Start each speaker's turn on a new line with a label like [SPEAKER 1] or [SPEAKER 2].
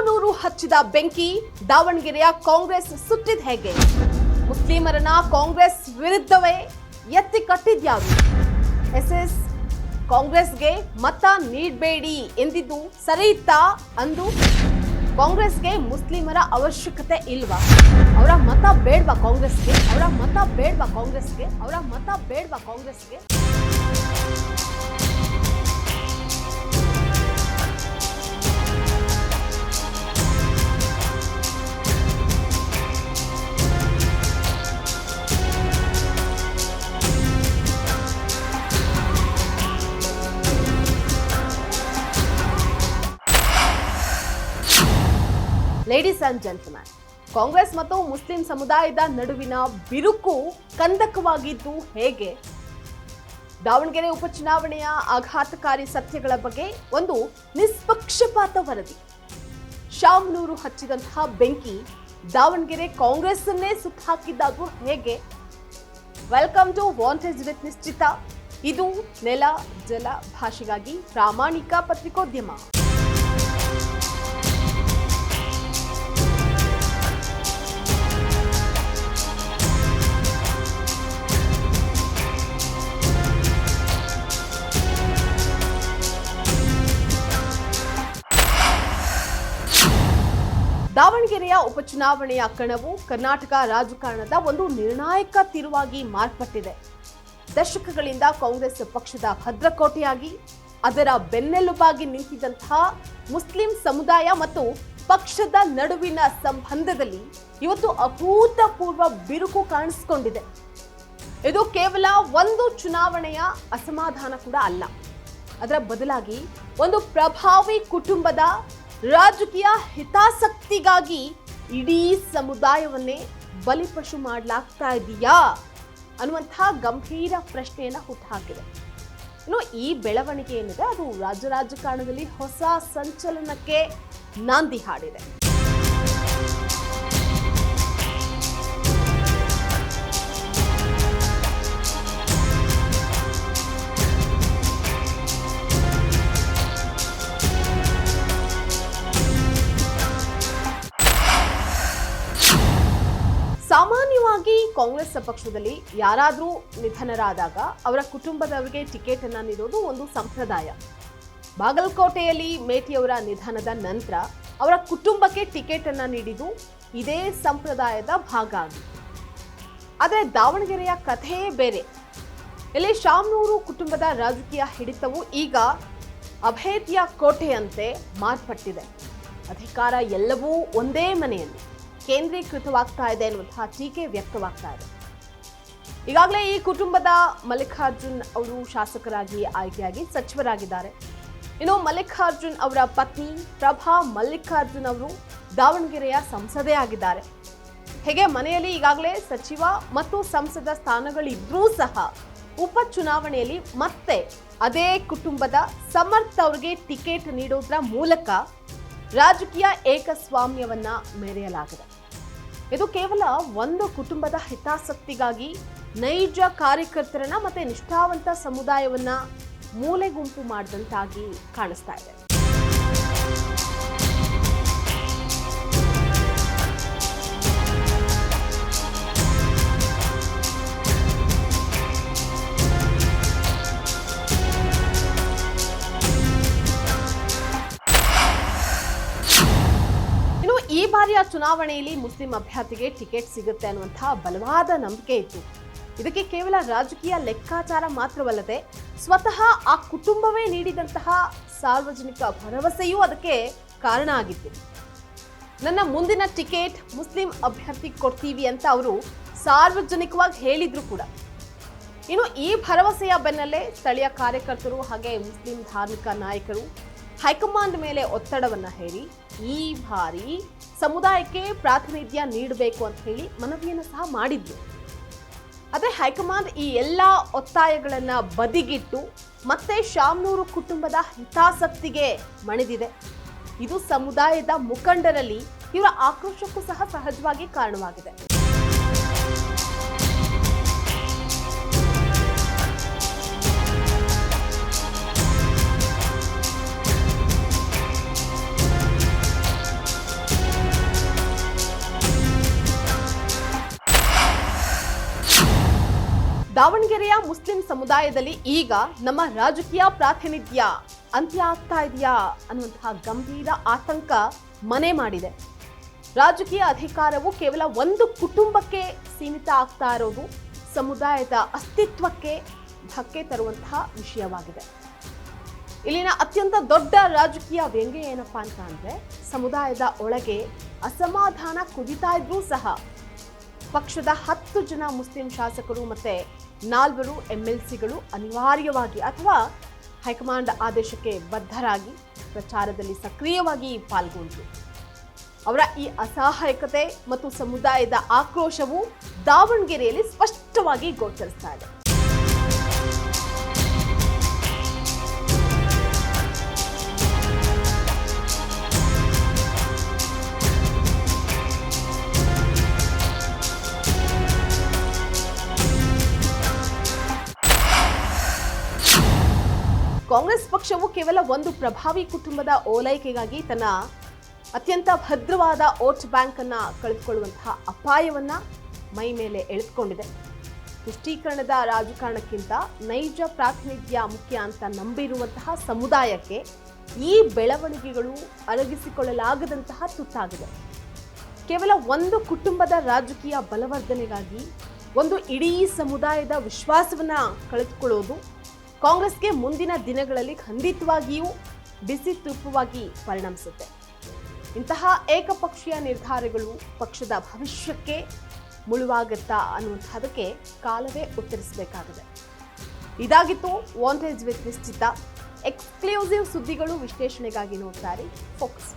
[SPEAKER 1] ಶಾಮನೂರು ಹಚ್ಚಿದ ಬೆಂಕಿ ದಾವಣಗೆರೆಯ ಕಾಂಗ್ರೆಸ್ ಸುಟ್ಟಿದ ಹೇಗೆ? ಮುಸ್ಲಿಮರನ್ನ ಕಾಂಗ್ರೆಸ್ ವಿರುದ್ಧವೇ ಎತ್ತಿ ಕಟ್ಟಿದ್ಯಾರು? ಎಸ್ಎಸ್ ಕಾಂಗ್ರೆಸ್ಗೆ ಮತ ನೀಡಬೇಡಿ ಎಂದಿದ್ದು ಸರಿ ಇತ್ತಾ? ಅಂದು ಕಾಂಗ್ರೆಸ್ಗೆ ಮುಸ್ಲಿಮರ ಅವಶ್ಯಕತೆ ಇಲ್ವಾ? ಅವರ ಮತ ಬೇಡ್ವಾ ಕಾಂಗ್ರೆಸ್ಗೆ? ಅವರ ಮತ ಬೇಡ್ವಾ ಕಾಂಗ್ರೆಸ್ಗೆ? ಅವರ ಮತ ಬೇಡ್ವಾ ಕಾಂಗ್ರೆಸ್ಗೆ? ಲೇಡೀಸ್ ಅಂಡ್ ಜೆಂಟಲ್ಮನ್, ಕಾಂಗ್ರೆಸ್ ಮತ್ತು ಮುಸ್ಲಿಂ ಸಮುದಾಯದ ನಡುವಿನ ಬಿರುಕು ಕಂದಕವಾಗಿದ್ದು ಹೇಗೆ? ದಾವಣಗೆರೆ ಉಪಚುನಾವಣೆಯ ಆಘಾತಕಾರಿ ಸತ್ಯಗಳ ಬಗ್ಗೆ ಒಂದು ನಿಷ್ಪಕ್ಷಪಾತ ವರದಿ. ಶಾಮನೂರು ಹಚ್ಚಿದಂತಹ ಬೆಂಕಿ ದಾವಣಗೆರೆ ಕಾಂಗ್ರೆಸ್ ಅನ್ನೇ ಸುಟ್ಟು ಹಾಕಿದ್ದಾದ್ರೂ ಹೇಗೆ? ವೆಲ್ಕಮ್ ಟು ವಾಂಟೇಜ್ ವಿತ್ ನಿಶ್ಚಿತ. ಇದು ನೆಲ ಜಲ ಭಾಷೆಗಾಗಿ ಪ್ರಾಮಾಣಿಕ ಪತ್ರಿಕೋದ್ಯಮ. ದಾವಣಗೆರೆಯ ಉಪಚುನಾವಣೆಯ ಕಣವು ಕರ್ನಾಟಕ ರಾಜಕಾರಣದ ಒಂದು ನಿರ್ಣಾಯಕ ತಿರುವಾಗಿ ಮಾರ್ಪಟ್ಟಿದೆ. ದಶಕಗಳಿಂದ ಕಾಂಗ್ರೆಸ್ ಪಕ್ಷದ ಭದ್ರಕೋಟೆಯಾಗಿ ಅದರ ಬೆನ್ನೆಲುಬಾಗಿ ನಿಂತಿದ್ದಂತಹ ಮುಸ್ಲಿಂ ಸಮುದಾಯ ಮತ್ತು ಪಕ್ಷದ ನಡುವಿನ ಸಂಬಂಧದಲ್ಲಿ ಇವತ್ತು ಅಭೂತಪೂರ್ವ ಬಿರುಕು ಕಾಣಿಸಿಕೊಂಡಿದೆ. ಇದು ಕೇವಲ ಒಂದು ಚುನಾವಣೆಯ ಅಸಮಾಧಾನ ಕೂಡ ಅಲ್ಲ. ಅದರ ಬದಲಾಗಿ ಒಂದು ಪ್ರಭಾವಿ ಕುಟುಂಬದ ರಾಜಕೀಯ ಹಿತಾಸಕ್ತಿಗಾಗಿ ಇಡೀ ಸಮುದಾಯವನ್ನೇ ಬಲಿಪಶು ಮಾಡಲಾಗ್ತಾ ಇದೆಯಾ ಅನ್ನುವಂತಹ ಗಂಭೀರ ಪ್ರಶ್ನೆಯನ್ನ ಹುಟ್ಟುಹಾಕಿದೆ. ಇನ್ನು ಈ ಬೆಳವಣಿಗೆ ಏನಿದೆ ಅದು ರಾಜಕಾರಣದಲ್ಲಿ ಹೊಸ ಸಂಚಲನಕ್ಕೆ ನಾಂದಿ ಹಾಡಿದೆ. ಸಾಮಾನ್ಯವಾಗಿ ಕಾಂಗ್ರೆಸ್ ಪಕ್ಷದಲ್ಲಿ ಯಾರಾದರೂ ನಿಧನರಾದಾಗ ಅವರ ಕುಟುಂಬದವರಿಗೆ ಟಿಕೆಟ್ ಅನ್ನ ನೀಡೋದು ಒಂದು ಸಂಪ್ರದಾಯ. ಬಾಗಲಕೋಟೆಯಲ್ಲಿ ಮೇಟಿಯವರ ನಿಧನದ ನಂತರ ಅವರ ಕುಟುಂಬಕ್ಕೆ ಟಿಕೆಟ್ ಅನ್ನ ನೀಡಿದ್ದು ಇದೇ ಸಂಪ್ರದಾಯದ ಭಾಗ ಆಗಿದೆ. ಆದರೆ ದಾವಣಗೆರೆಯ ಕಥೆಯೇ ಬೇರೆ. ಇಲ್ಲಿ ಶಾಮನೂರು ಕುಟುಂಬದ ರಾಜಕೀಯ ಹಿಡಿತವು ಈಗ ಅಭೇದ್ಯ ಕೋಟೆಯಂತೆ ಮಾರ್ಪಟ್ಟಿದೆ. ಅಧಿಕಾರ ಎಲ್ಲವೂ ಒಂದೇ ಮನೆಯಲ್ಲಿ ಕೇಂದ್ರೀಕೃತವಾಗ್ತಾ ಇದೆ ಎನ್ನುವಂತಹ ಟೀಕೆ ವ್ಯಕ್ತವಾಗ್ತಾ ಇದೆ. ಈಗಾಗಲೇ ಈ ಕುಟುಂಬದ ಮಲ್ಲಿಕಾರ್ಜುನ್ ಅವರು ಶಾಸಕರಾಗಿ ಆಯ್ಕೆಯಾಗಿ ಸಚಿವರಾಗಿದ್ದಾರೆ. ಇನ್ನು ಮಲ್ಲಿಕಾರ್ಜುನ್ ಅವರ ಪತ್ನಿ ಪ್ರಭಾ ಮಲ್ಲಿಕಾರ್ಜುನ್ ಅವರು ದಾವಣಗೆರೆಯ ಸಂಸದೇ ಆಗಿದ್ದಾರೆ. ಹೇಗೆ ಮನೆಯಲ್ಲಿ ಈಗಾಗಲೇ ಸಚಿವ ಮತ್ತು ಸಂಸದ ಸ್ಥಾನಗಳಿದ್ರೂ ಸಹ ಉಪಚುನಾವಣೆಯಲ್ಲಿ ಮತ್ತೆ ಅದೇ ಕುಟುಂಬದ ಸಮರ್ಥ್ ಅವರಿಗೆ ಟಿಕೆಟ್ ನೀಡೋದ್ರ ಮೂಲಕ ರಾಜಕೀಯ ಏಕಸ್ವಾಮ್ಯವನ್ನ ಮೆರೆಯಲಾಗಿದೆ. ಇದು ಕೇವಲ ಒಂದು ಕುಟುಂಬದ ಹಿತಾಸಕ್ತಿಗಾಗಿ ನೈಜ ಕಾರ್ಯಕರ್ತರನ್ನ ಮತ್ತೆ ನಿಷ್ಠಾವಂತ ಸಮುದಾಯವನ್ನ ಮೂಲೆಗುಂಪು ಮಾಡಿದಂತಾಗಿ ಕಾಣಿಸ್ತಾ ಇದೆ. ಈ ಬಾರಿಯ ಚುನಾವಣೆಯಲ್ಲಿ ಮುಸ್ಲಿಂ ಅಭ್ಯರ್ಥಿಗೆ ಟಿಕೆಟ್ ಸಿಗುತ್ತೆ ಅನ್ನುವಂತಹ ಬಲವಾದ ನಂಬಿಕೆ ಇತ್ತು. ಇದಕ್ಕೆ ಕೇವಲ ರಾಜಕೀಯ ಲೆಕ್ಕಾಚಾರ ಮಾತ್ರವಲ್ಲದೆ ಸ್ವತಃ ಆ ಕುಟುಂಬವೇ ನೀಡಿದಂತಹ ಸಾರ್ವಜನಿಕ ಭರವಸೆಯೂ ಅದಕ್ಕೆ ಕಾರಣ ಆಗಿತ್ತು. ನನ್ನ ಮುಂದಿನ ಟಿಕೆಟ್ ಮುಸ್ಲಿಂ ಅಭ್ಯರ್ಥಿ ಕೊಡ್ತೀವಿ ಅಂತ ಅವರು ಸಾರ್ವಜನಿಕವಾಗಿ ಹೇಳಿದ್ರು ಕೂಡ. ಇನ್ನು ಈ ಭರವಸೆಯ ಬೆನ್ನಲ್ಲೇ ಸ್ಥಳೀಯ ಕಾರ್ಯಕರ್ತರು ಹಾಗೆ ಮುಸ್ಲಿಂ ಧಾರ್ಮಿಕ ನಾಯಕರು ಹೈಕಮಾಂಡ್ ಮೇಲೆ ಒತ್ತಡವನ್ನ ಹೇರಿ ಈ ಬಾರಿ ಸಮುದಾಯಕ್ಕೆ ಪ್ರಾತಿನಿಧ್ಯ ನೀಡಬೇಕು ಅಂತ ಹೇಳಿ ಮನವಿಯನ್ನು ಸಹ ಮಾಡಿದ್ರು. ಆದರೆ ಹೈಕಮಾಂಡ್ ಈ ಎಲ್ಲ ಒತ್ತಾಯಗಳನ್ನ ಬದಿಗಿಟ್ಟು ಮತ್ತೆ ಶಾಮನೂರು ಕುಟುಂಬದ ಹಿತಾಸಕ್ತಿಗೆ ಮಣಿದಿದೆ. ಇದು ಸಮುದಾಯದ ಮುಖಂಡರಲ್ಲಿ ಇವರ ಆಕ್ರೋಶಕ್ಕೂ ಸಹ ಸಹಜವಾಗಿ ಕಾರಣವಾಗಿದೆ. ದಾವಣಗೆರೆಯ ಮುಸ್ಲಿಂ ಸಮುದಾಯದಲ್ಲಿ ಈಗ ನಮ್ಮ ರಾಜಕೀಯ ಪ್ರಾತಿನಿಧ್ಯ ಅಂತ್ಯ ಆಗ್ತಾ ಇದೆಯಾ ಅನ್ನುವಂತಹ ಗಂಭೀರ ಆತಂಕ ಮನೆ ಮಾಡಿದೆ. ರಾಜಕೀಯ ಅಧಿಕಾರವು ಕೇವಲ ಒಂದು ಕುಟುಂಬಕ್ಕೆ ಸೀಮಿತ ಆಗ್ತಾ ಇರೋದು ಸಮುದಾಯದ ಅಸ್ತಿತ್ವಕ್ಕೆ ಧಕ್ಕೆ ತರುವಂತಹ ವಿಷಯವಾಗಿದೆ. ಇಲ್ಲಿನ ಅತ್ಯಂತ ದೊಡ್ಡ ರಾಜಕೀಯ ವ್ಯಂಗ್ಯ ಏನಪ್ಪಾ ಅಂತ ಅಂದ್ರೆ, ಸಮುದಾಯದ ಒಳಗೆ ಅಸಮಾಧಾನ ಕುದಿತಾ ಇದ್ರೂ ಸಹ ಪಕ್ಷದ 10 ಜನ ಮುಸ್ಲಿಂ ಶಾಸಕರು ಮತ್ತೆ 4 MLCಗಳು ಅನಿವಾರ್ಯವಾಗಿ ಅಥವಾ ಹೈಕಮಾಂಡ್ ಆದೇಶಕ್ಕೆ ಬದ್ಧರಾಗಿ ಪ್ರಚಾರದಲ್ಲಿ ಸಕ್ರಿಯವಾಗಿ ಪಾಲ್ಗೊಂಡರು. ಅವರ ಈ ಅಸಹಾಯಕತೆ ಮತ್ತು ಸಮುದಾಯದ ಆಕ್ರೋಶವು ದಾವಣಗೆರೆಯಲ್ಲಿ ಸ್ಪಷ್ಟವಾಗಿ ಗೋಚರಿಸ್ತಾ ಇದೆ. ಕಾಂಗ್ರೆಸ್ ಪಕ್ಷವು ಕೇವಲ ಒಂದು ಪ್ರಭಾವಿ ಕುಟುಂಬದ ಓಲೈಕೆಗಾಗಿ ತನ್ನ ಅತ್ಯಂತ ಭದ್ರವಾದ ವೋಟ್ ಬ್ಯಾಂಕ್ ಅನ್ನ ಕಳೆದುಕೊಳ್ಳುವಂತಹ ಅಪಾಯವನ್ನ ಮೈ ಮೇಲೆ ಎಳೆದುಕೊಂಡಿದೆ. ತುಷ್ಟೀಕರಣದ ರಾಜಕಾರಣಕ್ಕಿಂತ ನೈಜ ಪ್ರಾತಿನಿಧ್ಯ ಮುಖ್ಯ ಅಂತ ನಂಬಿರುವಂತಹ ಸಮುದಾಯಕ್ಕೆ ಈ ಬೆಳವಣಿಗೆಗಳು ಅರಗಿಸಿಕೊಳ್ಳಲಾಗದಂತಹ ತುತ್ತಾಗಿದೆ. ಕೇವಲ ಒಂದು ಕುಟುಂಬದ ರಾಜಕೀಯ ಬಲವರ್ಧನೆಗಾಗಿ ಒಂದು ಇಡೀ ಸಮುದಾಯದ ವಿಶ್ವಾಸವನ್ನ ಕಳೆದುಕೊಳ್ಳುವುದು ಕಾಂಗ್ರೆಸ್ಗೆ ಮುಂದಿನ ದಿನಗಳಲ್ಲಿ ಖಂಡಿತವಾಗಿಯೂ ಬಿಸಿ ತುಪ್ಪವಾಗಿ ಪರಿಣಮಿಸುತ್ತೆ. ಇಂತಹ ಏಕಪಕ್ಷೀಯ ನಿರ್ಧಾರಗಳು ಪಕ್ಷದ ಭವಿಷ್ಯಕ್ಕೆ ಮುಳುವಾಗುತ್ತಾ ಅನ್ನುವಂಥದ್ದಕ್ಕೆ ಕಾಲವೇ ಉತ್ತರಿಸಬೇಕಾಗಿದೆ. ಇದಾಗಿತ್ತು ವಾಂಟೇಜ್ ವಿತ್ ನಿಶ್ಚಿತ. ಎಕ್ಸ್ಕ್ಲೂಸಿವ್ ಸುದ್ದಿಗಳು ವಿಶ್ಲೇಷಣೆಗಾಗಿ ನೋಡ್ತಾರೆ ಫೋಕಸ್.